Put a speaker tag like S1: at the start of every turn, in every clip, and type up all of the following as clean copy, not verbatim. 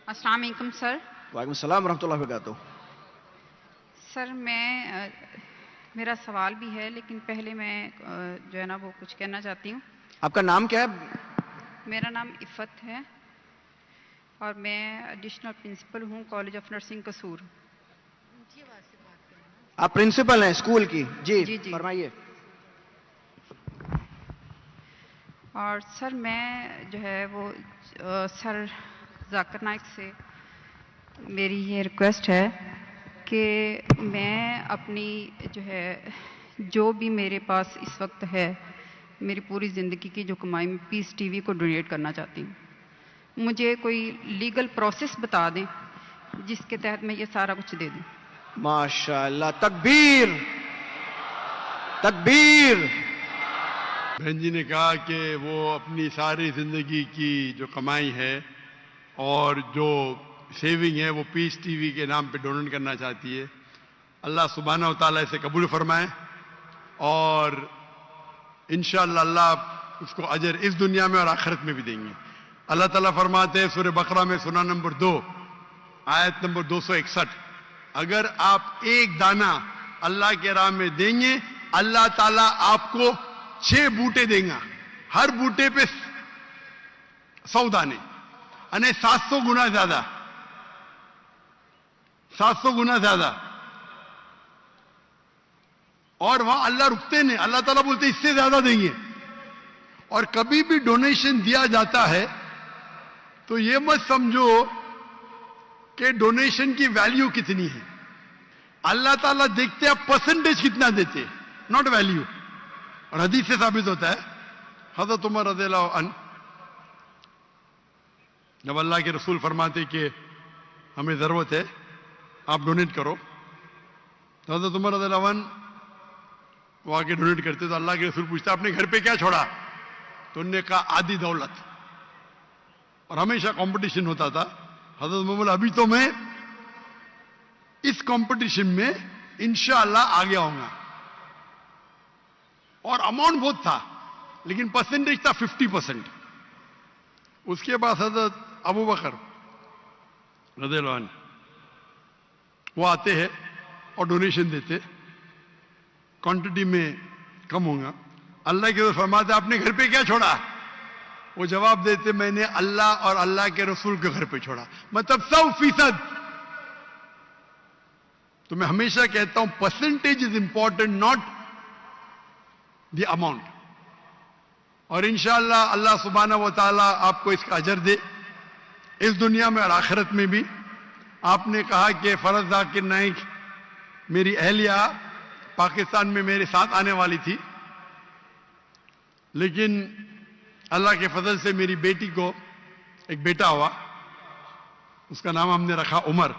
S1: السلام علیکم سر.
S2: وعلیکم السلام ورحمۃ اللہ وبرکاتہ.
S1: سر میرا سوال بھی ہے لیکن پہلے میں جو ہے نا وہ کچھ کہنا چاہتی ہوں.
S2: آپ کا نام کیا ہے؟
S1: میرا نام عفت ہے اور میں ایڈیشنل پرنسپل ہوں کالج آف نرسنگ قصور.
S2: آپ پرنسپل ہیں اسکول کی؟ جی
S1: جی
S2: فرمائیے.
S1: اور سر میں جو ہے وہ سر ذاکر نائک سے میری یہ ریکویسٹ ہے کہ میں اپنی جو ہے جو بھی میرے پاس اس وقت ہے میری پوری زندگی کی جو کمائی میں پیس ٹی وی کو ڈونیٹ کرنا چاہتی ہوں. مجھے کوئی لیگل پروسیس بتا دیں جس کے تحت میں یہ سارا کچھ دے دوں.
S2: ماشاء اللہ، تکبیر تکبیر.
S3: بہن جی نے کہا کہ وہ اپنی ساری زندگی کی جو کمائی ہے اور جو سیونگ ہے وہ پیس ٹی وی کے نام پہ ڈونیٹ کرنا چاہتی ہے. اللہ سبحانہ و تعالیٰ اسے قبول فرمائے اور انشاءاللہ اللہ اس کو اجر اس دنیا میں اور آخرت میں بھی دیں گے. اللہ تعالیٰ فرماتے ہیں سورہ بقرہ میں سورہ نمبر 2 آیت نمبر 261، اگر آپ ایک دانہ اللہ کے راہ میں دیں گے اللہ تعالیٰ آپ کو 6 بوٹے دیں گا، ہر بوٹے پہ 100 دانے، یعنی 700 گنا زیادہ، 700 گنا زیادہ. اور وہاں اللہ رکتے نہیں، اللہ تعالیٰ بولتے اس سے زیادہ دیں گے. اور کبھی بھی ڈونیشن دیا جاتا ہے تو یہ مت سمجھو کہ ڈونیشن کی ویلیو کتنی ہے. اللہ تعالیٰ دیکھتے ہیں پرسنٹیج کتنا دیتے، ناٹ ویلیو. اور حدیث سے ثابت ہوتا ہے، حضرت عمر رضی اللہ عنہ جب اللہ کے رسول فرماتے کہ ہمیں ضرورت ہے آپ ڈونیٹ کرو، تو حضرت عمر رضی اللہ عنہ وہ آ کے ڈونیٹ کرتے تو اللہ کے رسول پوچھتا آپ نے گھر پہ کیا چھوڑا؟ تو انہوں نے کہا آدھی دولت. اور ہمیشہ کمپٹیشن ہوتا تھا. حضرت عمر ابھی تو میں اس کمپٹیشن میں انشاءاللہ آگے آؤں گا. اور اماؤنٹ بہت تھا لیکن پرسنٹیج تھا 50%. اس کے بعد حضرت ابو بکر رضی اللہ عنہ وہ آتے ہیں اور ڈونیشن دیتے، کوانٹٹی میں کم ہوگا. اللہ کے رسول فرماتے آپ نے گھر پہ کیا چھوڑا؟ وہ جواب دیتے میں نے اللہ اور اللہ کے رسول کے گھر پہ چھوڑا. مطلب 100%. تو میں ہمیشہ کہتا ہوں percentage is important not the amount. اور انشاءاللہ اللہ سبحانہ و تعالیٰ آپ کو اس کا اجر دے اس دنیا میں اور آخرت میں بھی. آپ نے کہا کہ فرز ذاکر نائک میری اہلیہ پاکستان میں میرے ساتھ آنے والی تھی، لیکن اللہ کے فضل سے میری بیٹی کو ایک بیٹا ہوا، اس کا نام ہم نے رکھا عمر،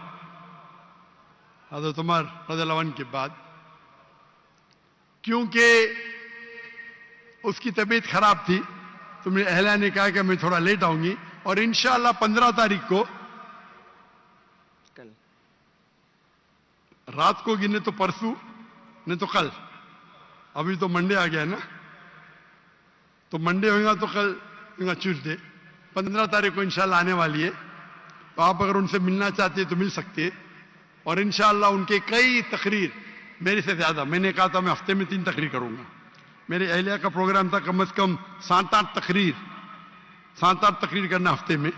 S3: حضرت عمر رضی اللہ عنہ کے بعد. کیونکہ اس کی طبیعت خراب تھی تو میری اہلیہ نے کہا کہ میں تھوڑا لیٹ آؤں گی اور انشاءاللہ 15 تاریخ کو رات کو گنے تو پرسوں نہیں تو کل، ابھی تو منڈے آ گیا نا، تو منڈے ہوگا تو کل ہوگا ٹیوزڈے، 15 تاریخ کو انشاءاللہ آنے والی ہے. تو آپ اگر ان سے ملنا چاہتے ہیں تو مل سکتے ہیں. اور انشاءاللہ ان کے کئی تقریر میرے سے زیادہ، میں نے کہا تھا میں ہفتے میں 3 تقریر کروں گا. میرے اہلیہ کا پروگرام تھا کم از کم 7-8 تقریر کرنا ہفتے میں،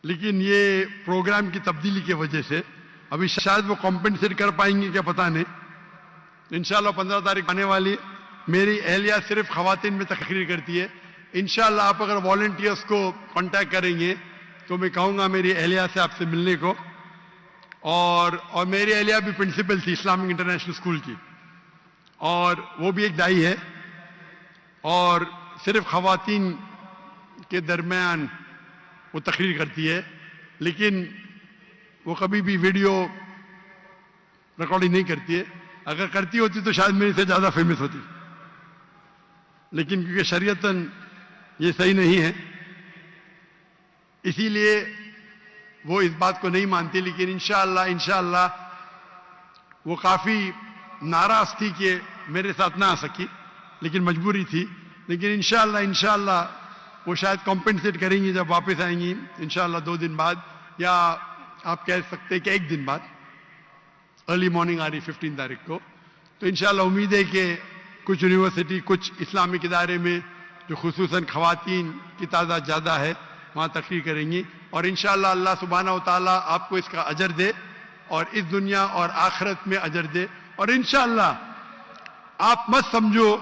S3: لیکن یہ پروگرام کی تبدیلی کی وجہ سے ابھی شاید وہ کمپنسیٹ کر پائیں گے کیا پتہ نہیں. انشاءاللہ 15 تاریخ آنے والی. میری اہلیہ صرف خواتین میں تقریر کرتی ہے. انشاءاللہ آپ اگر والنٹیئرس کو کانٹیکٹ کریں گے تو میں کہوں گا میری اہلیہ سے آپ سے ملنے کو. اور میری اہلیہ بھی پرنسپل تھی اسلامک انٹرنیشنل اسکول کی، اور وہ بھی ایک دائی ہے، اور صرف خواتین کے درمیان وہ تقریر کرتی ہے، لیکن وہ کبھی بھی ویڈیو ریکارڈنگ نہیں کرتی ہے. اگر کرتی ہوتی تو شاید میرے سے زیادہ فیمس ہوتی، لیکن کیونکہ شریعتاً یہ صحیح نہیں ہے اسی لیے وہ اس بات کو نہیں مانتی. لیکن انشاءاللہ وہ کافی ناراض تھی کہ میرے ساتھ نہ آ سکی، لیکن مجبوری تھی. لیکن انشاءاللہ وہ شاید کمپنسیٹ کریں گی جب واپس آئیں گی انشاءاللہ 2 دن بعد، یا آپ کہہ سکتے کہ 1 دن بعد، ارلی مارننگ آ رہی 15 تاریخ کو. تو انشاءاللہ امید ہے کہ کچھ یونیورسٹی، کچھ اسلامک ادارے میں جو خصوصاً خواتین کی تعداد زیادہ ہے وہاں تقریر کریں گی، اور انشاءاللہ اللہ سبحانہ و تعالیٰ آپ کو اس کا اجر دے اور اس دنیا اور آخرت میں اجر دے. اور انشاءاللہ آپ مت سمجھو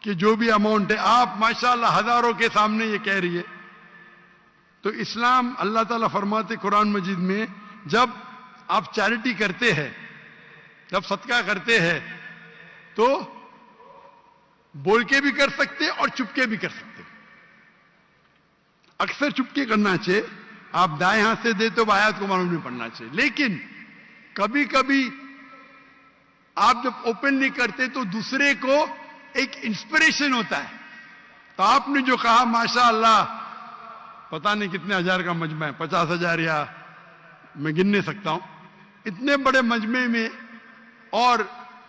S3: کہ جو بھی اماؤنٹ ہے، آپ ماشاءاللہ ہزاروں کے سامنے یہ کہہ رہی ہے. تو اسلام، اللہ تعالیٰ فرماتے قرآن مجید میں، جب آپ چیریٹی کرتے ہیں، جب صدقہ کرتے ہیں تو بول کے بھی کر سکتے اور چپ کے بھی کر سکتے. اکثر چپ کے کرنا چاہیے، آپ دائیں ہاتھ سے دے تو آیات کو معلوم نہیں پڑنا چاہیے. لیکن کبھی کبھی آپ جب اوپنلی کرتے تو دوسرے کو ایک انسپریشن ہوتا ہے. تو آپ نے جو کہا ماشاءاللہ، پتہ نہیں کتنے ہزار کا مجمع ہے، 50,000 یا میں گن نہیں سکتا ہوں، اتنے بڑے مجمع میں اور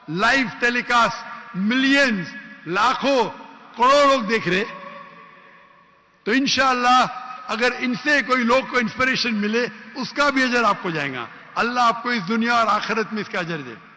S3: لائیو ٹیلی کاسٹ ملینز، لاکھوں، کروڑوں لوگ دیکھ رہے. تو انشاءاللہ اگر ان سے کوئی لوگ کو انسپریشن ملے، اس کا بھی اجر آپ کو جائے گا. اللہ آپ کو اس دنیا اور آخرت میں اس کا اجر دے.